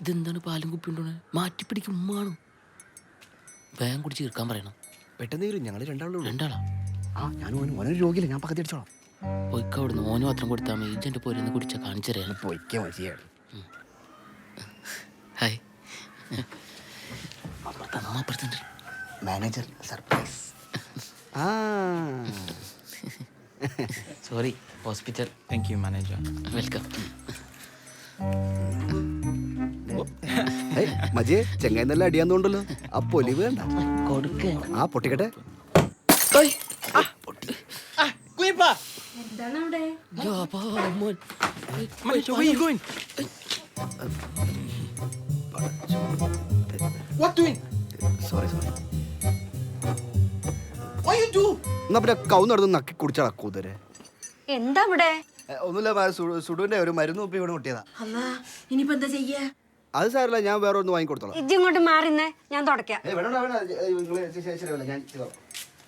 ഇതെന്താണ് പാലും കുപ്പി ഉണ്ടോണേ? മാറ്റിപ്പിടിക്കും ഉമ്മാണോ? വേഗം കുടിച്ച് തീർക്കാൻ പറയണം. പെട്ടെന്ന് വരും, ഞങ്ങൾ രണ്ടാളും. രണ്ടാളാ? ആ ഞാൻ ഓനൊരു രോഗിയില്ല, ഞാൻ പക്കത്തി അടിച്ചോളാം. പൊയ്ക്ക അവിടുന്ന് ഓന് മാത്രം കൊടുത്താൽ മതി. ഇജെൻ്റെ പോരെന്ന് കുടിച്ചാൽ കാണിച്ചു തരാണ്. പൊയ്ക്ക മതിയാണ്. ഹായ്. അമ്മ അപ്പുറത്തുണ്ട്. Manager surprise. ആ sorry hospital. Thank you, manager. Welcome. മജിയെ ചെങ്ങായി നല്ല അടിയാന്നോണ്ടല്ലോ. ആ പൊലിവ് വേണ്ട കൊടുക്ക. ആ പൊട്ടിക്കട്ടെ. എന്താണ് അവിടെ? Manager, where are you going? What doing? Sorry. What you do? എന്നാ പിന്നെ കൗ നടന്ന് നക്കി കുടിച്ചാടാ കൂതരെ. എന്താ ഇവിടെ? ഒന്നുമില്ല, സുഡുവിന്റെ ഒരു മരുന്ന് കുപ്പി ഇവിടെ മുട്ടിയതാ. അല്ലാ, ഇനിയിപ്പോ എന്താ ചെയ്യാ? അത് സാരല്ല, ഞാൻ വേറെ ഒന്ന് വാങ്ങിക്കൊടുത്തോളാം. ഇജ്ജ് ഇങ്ങോട്ട് മാറിന്നേ, ഞാൻ തുടക്കാം. വേണ്ട, ശരിയാവില്ല, ഞാൻ